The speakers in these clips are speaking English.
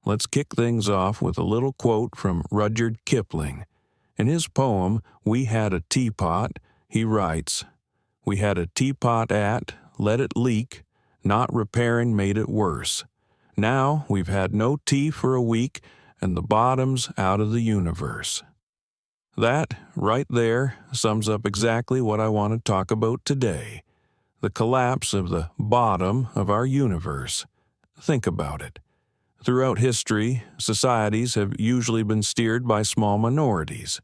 let's kick things off with a little quote from Rudyard Kipling. In his poem, We Had a Teapot, he writes, "We had a teapot let it leak, not repairing made it worse. Now we've had no tea for a week, and the bottom's out of the universe." That, right there, sums up exactly what I want to talk about today. The collapse of the bottom of our universe. Think about it. Throughout history, societies have usually been steered by small minorities.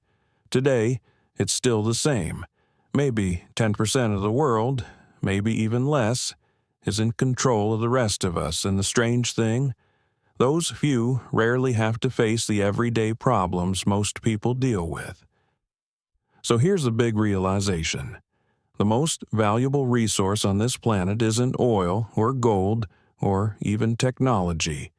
Today, it's still the same. Maybe 10% of the world, maybe even less, is in control of the rest of us, and the strange thing, those few rarely have to face the everyday problems most people deal with. So here's the big realization. The most valuable resource on this planet isn't oil or gold or even technology.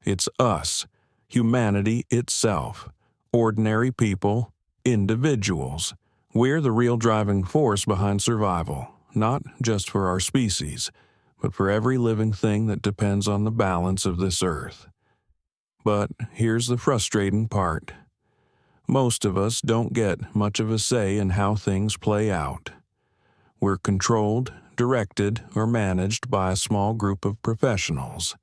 It's us, humanity itself, ordinary people, individuals. We're the real driving force behind survival, not just for our species, but for every living thing that depends on the balance of this earth. But here's the frustrating part. Most of us don't get much of a say in how things play out. We're controlled, directed, or managed by a small group of professionals.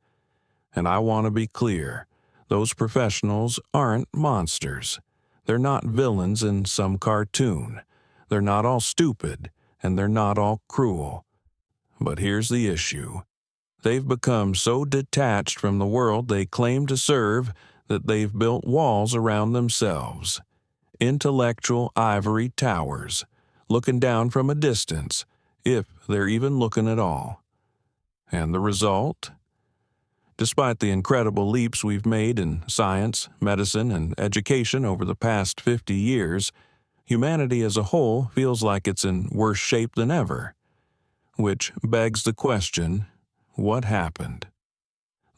And I want to be clear, those professionals aren't monsters. They're not villains in some cartoon. They're not all stupid, and they're not all cruel. But here's the issue. They've become so detached from the world they claim to serve that they've built walls around themselves. Intellectual ivory towers, looking down from a distance, if they're even looking at all. And the result? Despite the incredible leaps we've made in science, medicine, and education over the past 50 years, humanity as a whole feels like it's in worse shape than ever. Which begs the question, what happened?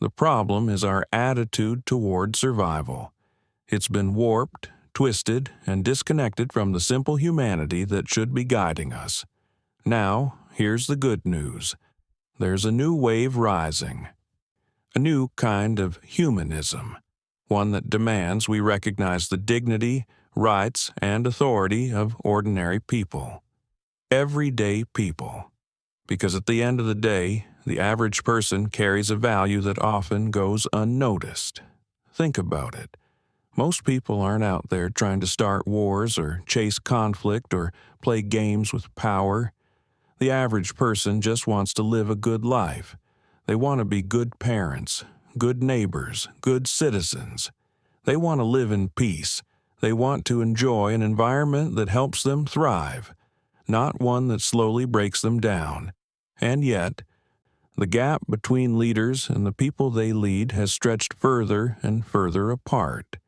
The problem is our attitude toward survival. It's been warped, twisted, and disconnected from the simple humanity that should be guiding us. Now, here's the good news. There's a new wave rising. A new kind of humanism. One that demands we recognize the dignity, rights, and authority of ordinary people. Everyday people. Because at the end of the day, the average person carries a value that often goes unnoticed. Think about it. Most people aren't out there trying to start wars or chase conflict or play games with power. The average person just wants to live a good life. They want to be good parents, good neighbors, good citizens. They want to live in peace. They want to enjoy an environment that helps them thrive, not one that slowly breaks them down. And yet, the gap between leaders and the people they lead has stretched further and further apart.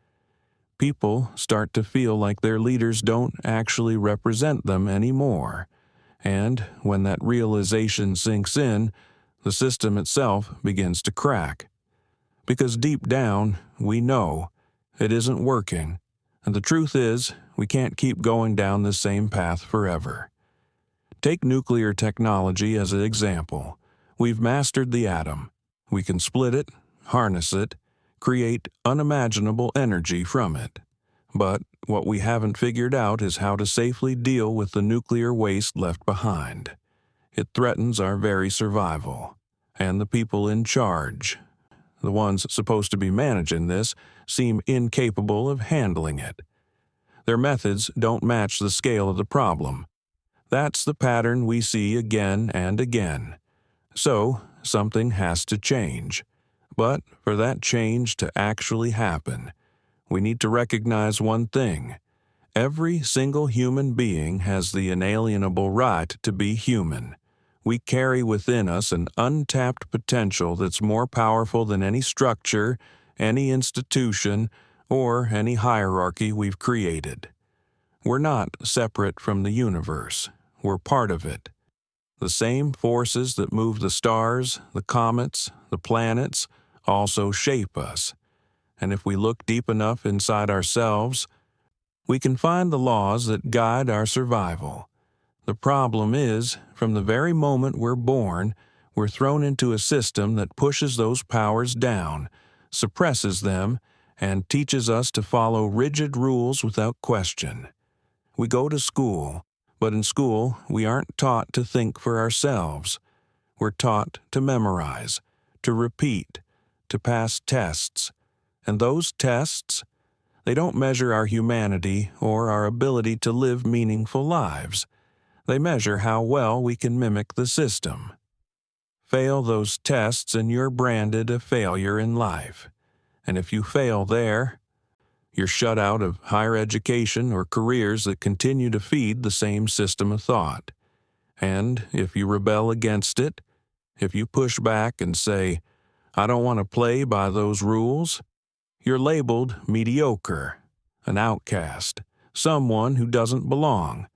People start to feel like their leaders don't actually represent them anymore. And when that realization sinks in, the system itself begins to crack. Because deep down, we know it isn't working. And the truth is, we can't keep going down this same path forever. Take nuclear technology as an example. We've mastered the atom. We can split it, harness it, create unimaginable energy from it. But what we haven't figured out is how to safely deal with the nuclear waste left behind. It threatens our very survival. And the people in charge, the ones supposed to be managing this, seem incapable of handling it. Their methods don't match the scale of the problem. That's the pattern we see again and again. So, something has to change. But for that change to actually happen, we need to recognize one thing. Every single human being has the inalienable right to be human. We carry within us an untapped potential that's more powerful than any structure, any institution, or any hierarchy we've created. We're not separate from the universe. We're part of it. The same forces that move the stars, the comets, the planets, also shape us. And if we look deep enough inside ourselves, we can find the laws that guide our survival. The problem is, from the very moment we're born, we're thrown into a system that pushes those powers down, suppresses them, and teaches us to follow rigid rules without question. We go to school, but in school we aren't taught to think for ourselves. We're taught to memorize, to repeat, to pass tests. And those tests, they don't measure our humanity or our ability to live meaningful lives. They measure how well we can mimic the system. Fail those tests and you're branded a failure in life. And if you fail there, you're shut out of higher education or careers that continue to feed the same system of thought. And if you rebel against it, if you push back and say, "I don't want to play by those rules," you're labeled mediocre, an outcast, someone who doesn't belong.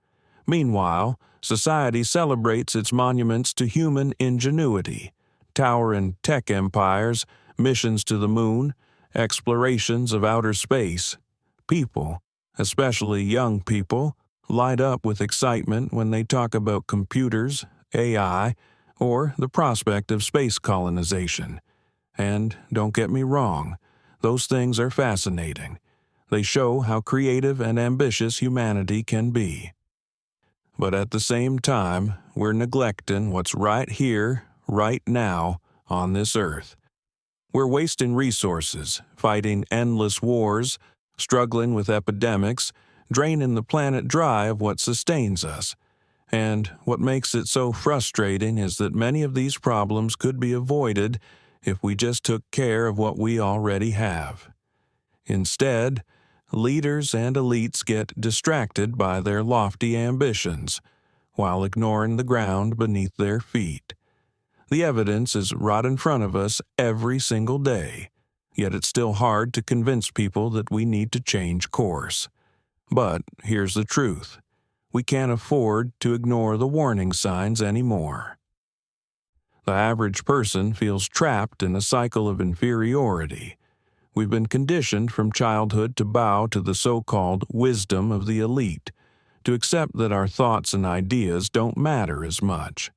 Meanwhile, society celebrates its monuments to human ingenuity, towering tech empires, missions to the moon, explorations of outer space. People, especially young people, light up with excitement when they talk about computers, AI, or the prospect of space colonization. And don't get me wrong, those things are fascinating. They show how creative and ambitious humanity can be. But at the same time, we're neglecting what's right here, right now, on this earth. We're wasting resources, fighting endless wars, struggling with epidemics, draining the planet dry of what sustains us. And what makes it so frustrating is that many of these problems could be avoided if we just took care of what we already have. Instead, leaders and elites get distracted by their lofty ambitions, while ignoring the ground beneath their feet. The evidence is right in front of us every single day, yet it's still hard to convince people that we need to change course. But here's the truth. We can't afford to ignore the warning signs anymore. The average person feels trapped in a cycle of inferiority. We've been conditioned from childhood to bow to the so-called wisdom of the elite, to accept that our thoughts and ideas don't matter as much.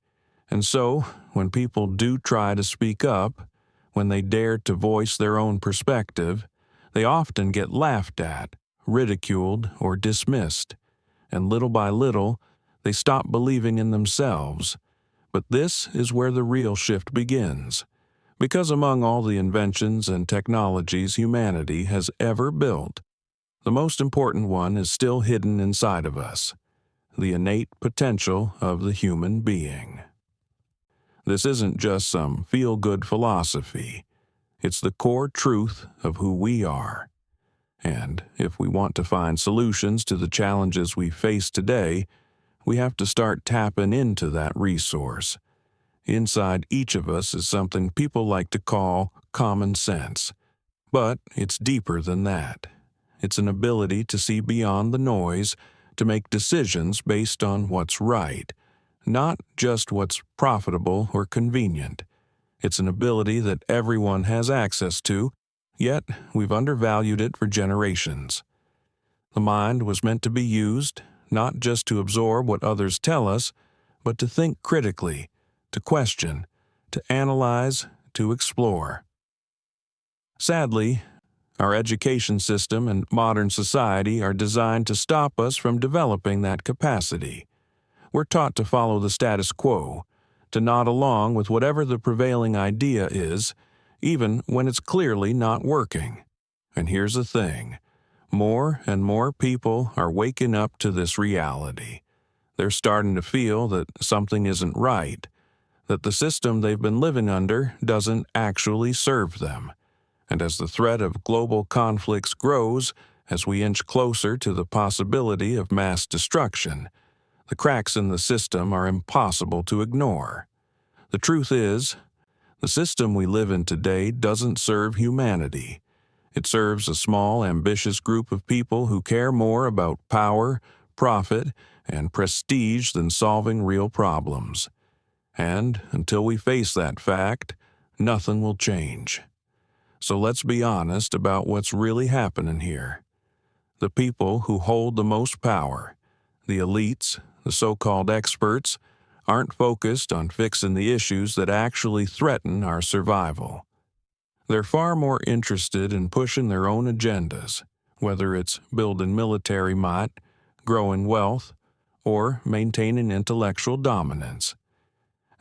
And so, when people do try to speak up, when they dare to voice their own perspective, they often get laughed at, ridiculed, or dismissed. And little by little, they stop believing in themselves. But this is where the real shift begins. Because among all the inventions and technologies humanity has ever built, the most important one is still hidden inside of us, the innate potential of the human being. This isn't just some feel-good philosophy. It's the core truth of who we are. And if we want to find solutions to the challenges we face today, we have to start tapping into that resource. Inside each of us is something people like to call common sense. But it's deeper than that. It's an ability to see beyond the noise, to make decisions based on what's right, not just what's profitable or convenient. It's an ability that everyone has access to, yet we've undervalued it for generations. The mind was meant to be used, not just to absorb what others tell us, but to think critically, to question, to analyze, to explore. Sadly, our education system and modern society are designed to stop us from developing that capacity. We're taught to follow the status quo, to nod along with whatever the prevailing idea is, even when it's clearly not working. And here's the thing. More and more people are waking up to this reality. They're starting to feel that something isn't right, that the system they've been living under doesn't actually serve them. And as the threat of global conflicts grows, as we inch closer to the possibility of mass destruction, the cracks in the system are impossible to ignore. The truth is, the system we live in today doesn't serve humanity. It serves a small, ambitious group of people who care more about power, profit, and prestige than solving real problems. And until we face that fact, nothing will change. So let's be honest about what's really happening here. The people who hold the most power, the elites, the so-called experts, aren't focused on fixing the issues that actually threaten our survival. They're far more interested in pushing their own agendas, whether it's building military might, growing wealth, or maintaining intellectual dominance.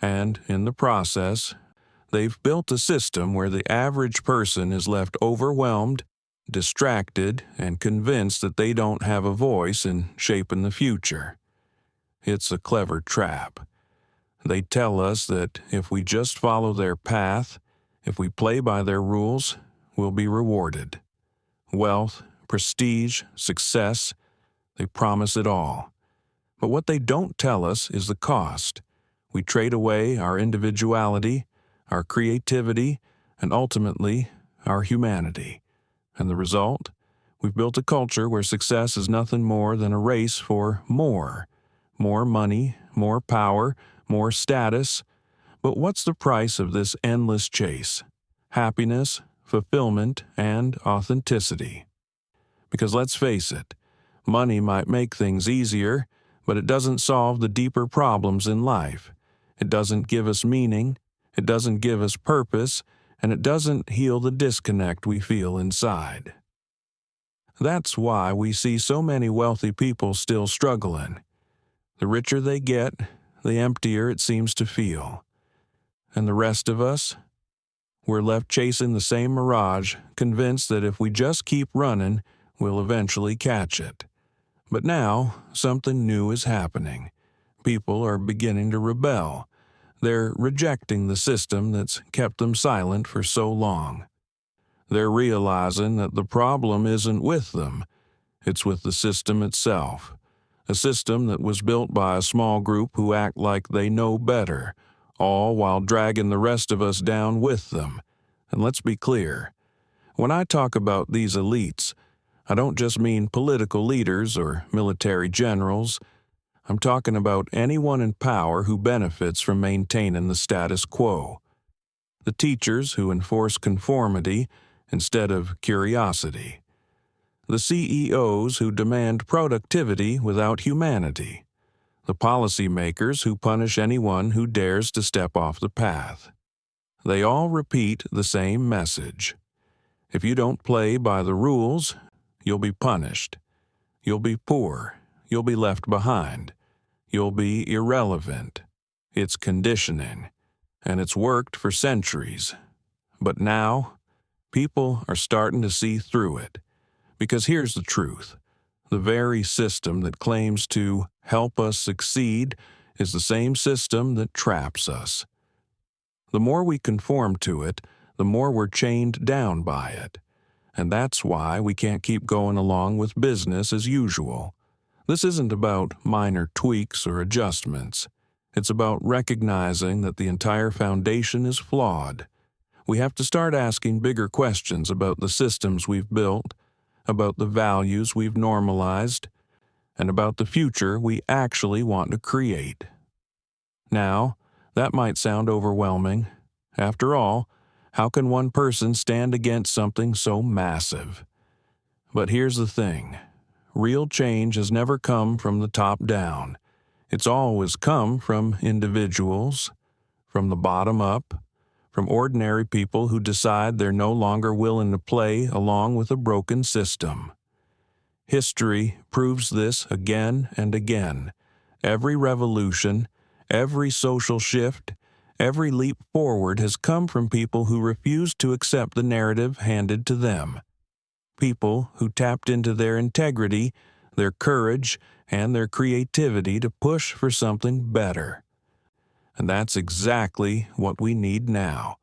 And in the process, they've built a system where the average person is left overwhelmed, distracted, and convinced that they don't have a voice in shaping the future. It's a clever trap. They tell us that if we just follow their path, if we play by their rules, we'll be rewarded. Wealth, prestige, success, they promise it all. But what they don't tell us is the cost. We trade away our individuality, our creativity, and ultimately, our humanity. And the result? We've built a culture where success is nothing more than a race for more. More money, more power, more status. But what's the price of this endless chase? Happiness, fulfillment, and authenticity. Because let's face it, money might make things easier, but it doesn't solve the deeper problems in life. It doesn't give us meaning, it doesn't give us purpose, and it doesn't heal the disconnect we feel inside. That's why we see so many wealthy people still struggling. The richer they get, the emptier it seems to feel. And the rest of us? We're left chasing the same mirage, convinced that if we just keep running, we'll eventually catch it. But now, something new is happening. People are beginning to rebel. They're rejecting the system that's kept them silent for so long. They're realizing that the problem isn't with them, it's with the system itself. A system that was built by a small group who act like they know better, all while dragging the rest of us down with them. And let's be clear, when I talk about these elites, I don't just mean political leaders or military generals. I'm talking about anyone in power who benefits from maintaining the status quo. The teachers who enforce conformity instead of curiosity. The CEOs who demand productivity without humanity. The policymakers who punish anyone who dares to step off the path. They all repeat the same message. If you don't play by the rules, you'll be punished. You'll be poor. You'll be left behind. You'll be irrelevant. It's conditioning, and it's worked for centuries. But now, people are starting to see through it. Because here's the truth. The very system that claims to help us succeed is the same system that traps us. The more we conform to it, the more we're chained down by it. And that's why we can't keep going along with business as usual. This isn't about minor tweaks or adjustments. It's about recognizing that the entire foundation is flawed. We have to start asking bigger questions about the systems we've built, about the values we've normalized, and about the future we actually want to create. Now, that might sound overwhelming. After all, how can one person stand against something so massive? But here's the thing. Real change has never come from the top down. It's always come from individuals, from the bottom up, from ordinary people who decide they're no longer willing to play along with a broken system. History proves this again and again. Every revolution, every social shift, every leap forward has come from people who refused to accept the narrative handed to them. People who tapped into their integrity, their courage, and their creativity to push for something better. And that's exactly what we need now.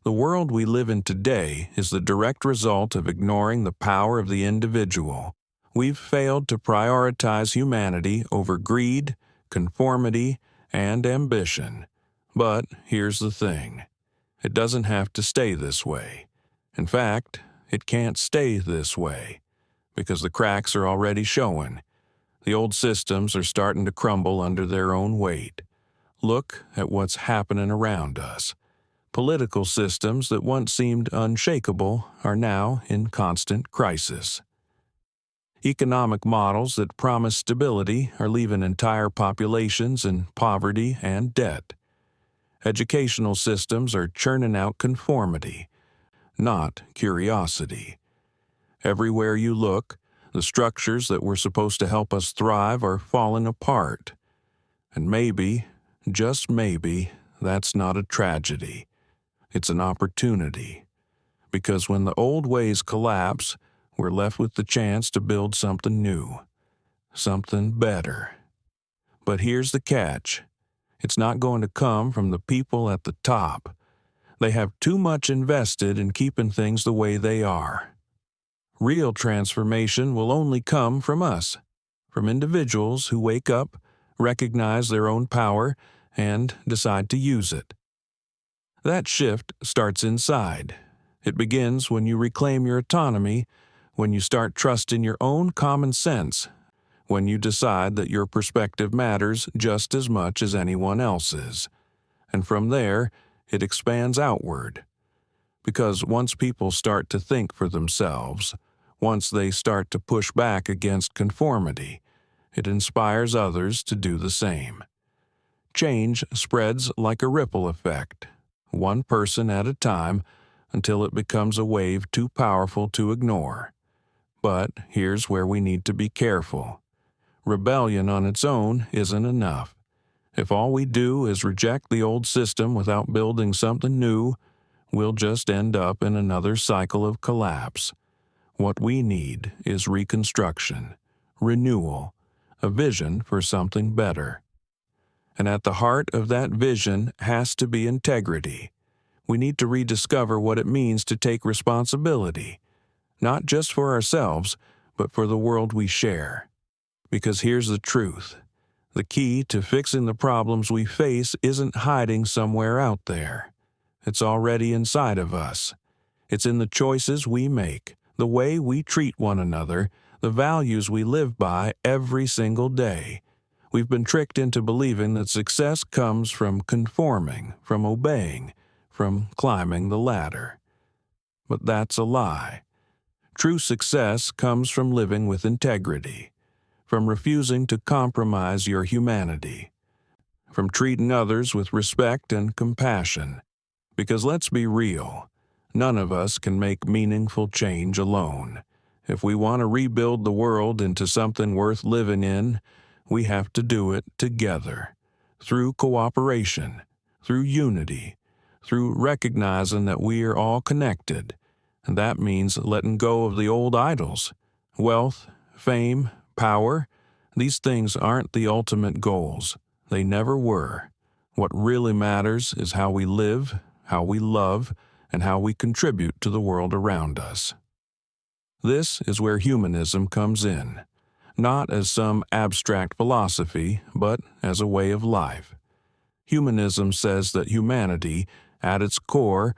The world we live in today is the direct result of ignoring the power of the individual. We've failed to prioritize humanity over greed, conformity, and ambition. But here's the thing. It doesn't have to stay this way. In fact, it can't stay this way, because the cracks are already showing. The old systems are starting to crumble under their own weight. Look at what's happening around us. Political systems that once seemed unshakable are now in constant crisis. Economic models that promise stability are leaving entire populations in poverty and debt. Educational systems are churning out conformity. not curiosity. Everywhere you look, the structures that were supposed to help us thrive are falling apart. And maybe, just maybe, that's not a tragedy. It's an opportunity. Because when the old ways collapse, we're left with the chance to build something new, something better. But here's the catch. It's not going to come from the people at the top. They have too much invested in keeping things the way they are. Real transformation will only come from us, from individuals who wake up, recognize their own power, and decide to use it. That shift starts inside. It begins when you reclaim your autonomy, when you start trusting your own common sense, when you decide that your perspective matters just as much as anyone else's. And from there, it expands outward. Because once people start to think for themselves, once they start to push back against conformity, it inspires others to do the same. Change spreads like a ripple effect, one person at a time, until it becomes a wave too powerful to ignore. But here's where we need to be careful. Rebellion on its own isn't enough. If all we do is reject the old system without building something new, we'll just end up in another cycle of collapse. What we need is reconstruction, renewal, a vision for something better. And at the heart of that vision has to be integrity. We need to rediscover what it means to take responsibility, not just for ourselves, but for the world we share. Because here's the truth. The key to fixing the problems we face isn't hiding somewhere out there. It's already inside of us. It's in the choices we make, the way we treat one another, the values we live by every single day. We've been tricked into believing that success comes from conforming, from obeying, from climbing the ladder. But that's a lie. True success comes from living with integrity, from refusing to compromise your humanity, from treating others with respect and compassion. Because let's be real, none of us can make meaningful change alone. If we want to rebuild the world into something worth living in, we have to do it together, through cooperation, through unity, through recognizing that we are all connected. And that means letting go of the old idols. Wealth, fame, power, these things aren't the ultimate goals. They never were. What really matters is how we live, how we love, and how we contribute to the world around us. This is where humanism comes in, not as some abstract philosophy, but as a way of life. Humanism says that humanity, at its core,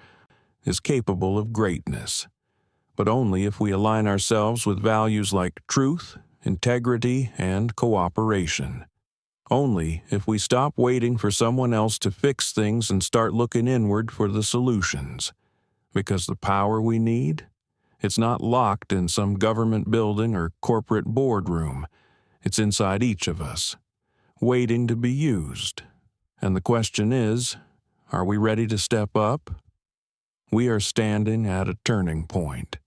is capable of greatness, but only if we align ourselves with values like truth, integrity, and cooperation. Only if we stop waiting for someone else to fix things and start looking inward for the solutions. Because the power we need, it's not locked in some government building or corporate boardroom. It's inside each of us, waiting to be used. And the question is, are we ready to step up? We are standing at a turning point,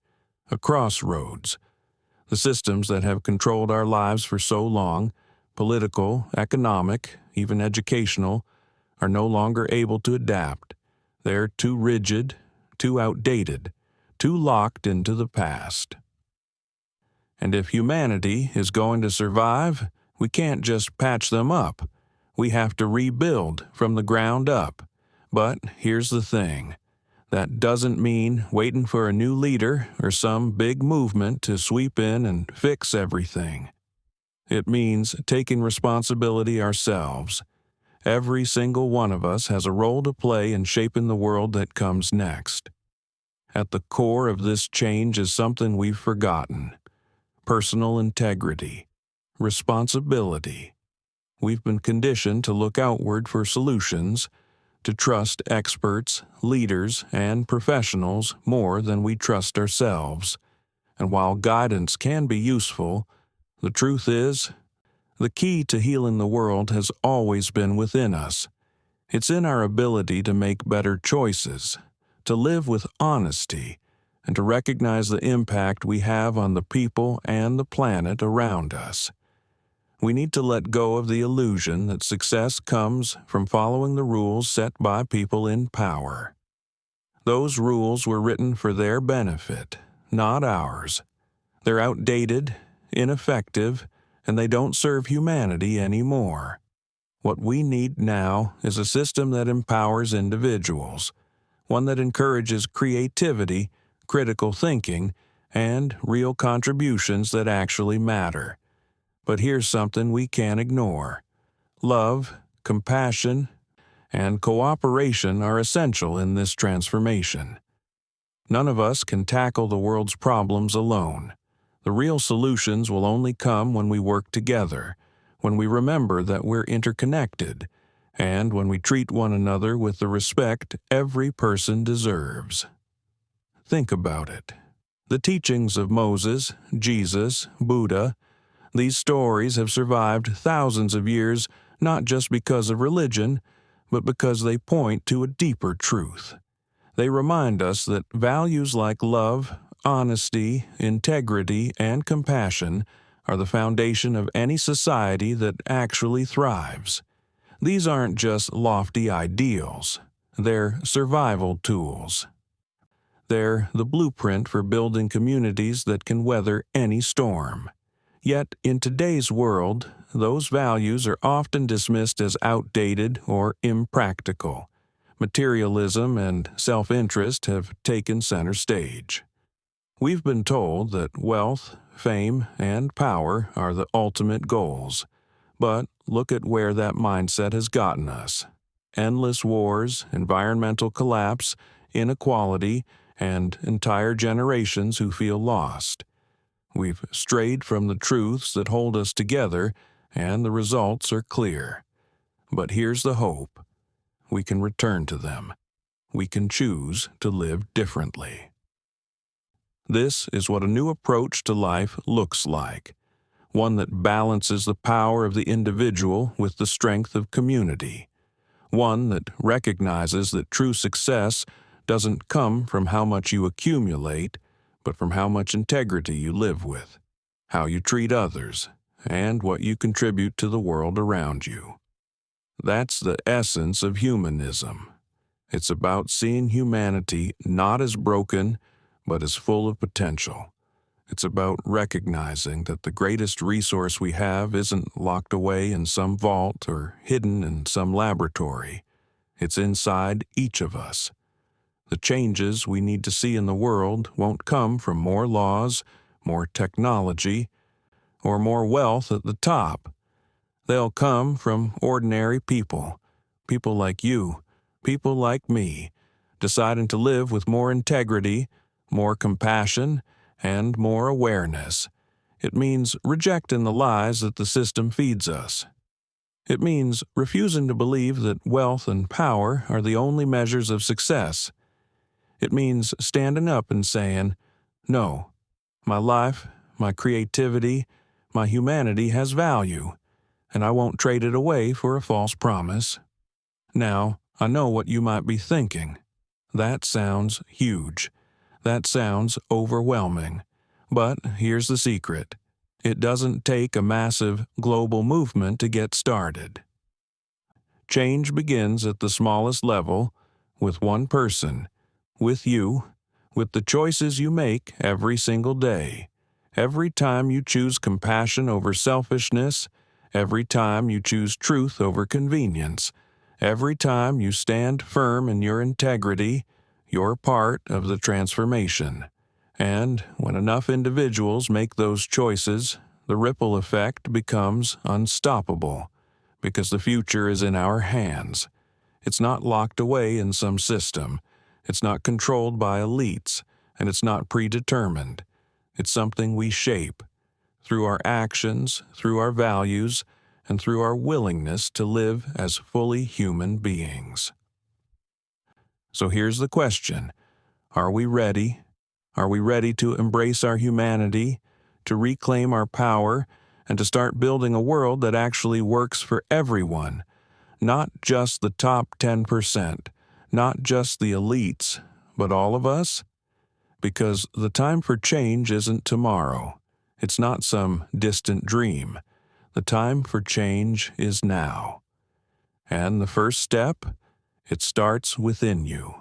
a crossroads. The systems that have controlled our lives for so long, political, economic, even educational, are no longer able to adapt. They're too rigid, too outdated, too locked into the past. And if humanity is going to survive, we can't just patch them up. We have to rebuild from the ground up. But here's the thing. That doesn't mean waiting for a new leader or some big movement to sweep in and fix everything. It means taking responsibility ourselves. Every single one of us has a role to play in shaping the world that comes next. At the core of this change is something we've forgotten: personal integrity, responsibility. We've been conditioned to look outward for solutions, to trust experts, leaders, and professionals more than we trust ourselves. And while guidance can be useful, the truth is, the key to healing the world has always been within us. It's in our ability to make better choices, to live with honesty, and to recognize the impact we have on the people and the planet around us. We need to let go of the illusion that success comes from following the rules set by people in power. Those rules were written for their benefit, not ours. They're outdated, ineffective, and they don't serve humanity anymore. What we need now is a system that empowers individuals, one that encourages creativity, critical thinking, and real contributions that actually matter. But here's something we can't ignore. Love, compassion, and cooperation are essential in this transformation. None of us can tackle the world's problems alone. The real solutions will only come when we work together, when we remember that we're interconnected, and when we treat one another with the respect every person deserves. Think about it. The teachings of Moses, Jesus, Buddha, these stories have survived thousands of years not just because of religion, but because they point to a deeper truth. They remind us that values like love, honesty, integrity, and compassion are the foundation of any society that actually thrives. These aren't just lofty ideals. They're survival tools. They're the blueprint for building communities that can weather any storm. Yet, in today's world, those values are often dismissed as outdated or impractical. Materialism and self-interest have taken center stage. We've been told that wealth, fame, and power are the ultimate goals. But look at where that mindset has gotten us. Endless wars, environmental collapse, inequality, and entire generations who feel lost. We've strayed from the truths that hold us together, and the results are clear. But here's the hope. We can return to them. We can choose to live differently. This is what a new approach to life looks like. One that balances the power of the individual with the strength of community. One that recognizes that true success doesn't come from how much you accumulate, but from how much integrity you live with, how you treat others, and what you contribute to the world around you. That's the essence of humanism. It's about seeing humanity not as broken, but as full of potential. It's about recognizing that the greatest resource we have isn't locked away in some vault or hidden in some laboratory. It's inside each of us. The changes we need to see in the world won't come from more laws, more technology, or more wealth at the top. They'll come from ordinary people, people like you, people like me, deciding to live with more integrity, more compassion, and more awareness. It means rejecting the lies that the system feeds us. It means refusing to believe that wealth and power are the only measures of success. It means standing up and saying, "No, my life, my creativity, my humanity has value, and I won't trade it away for a false promise." Now, I know what you might be thinking. That sounds huge. That sounds overwhelming. But here's the secret. It doesn't take a massive global movement to get started. Change begins at the smallest level, with one person, with you, with the choices you make every single day. Every time you choose compassion over selfishness, every time you choose truth over convenience, every time you stand firm in your integrity, you're part of the transformation. And when enough individuals make those choices, the ripple effect becomes unstoppable, because the future is in our hands. It's not locked away in some system. It's not controlled by elites, and it's not predetermined. It's something we shape through our actions, through our values, and through our willingness to live as fully human beings. So here's the question. Are we ready? Are we ready to embrace our humanity, to reclaim our power, and to start building a world that actually works for everyone? Not just the top 10%, not just the elites, but all of us? Because the time for change isn't tomorrow. It's not some distant dream. The time for change is now. And the first step, it starts within you.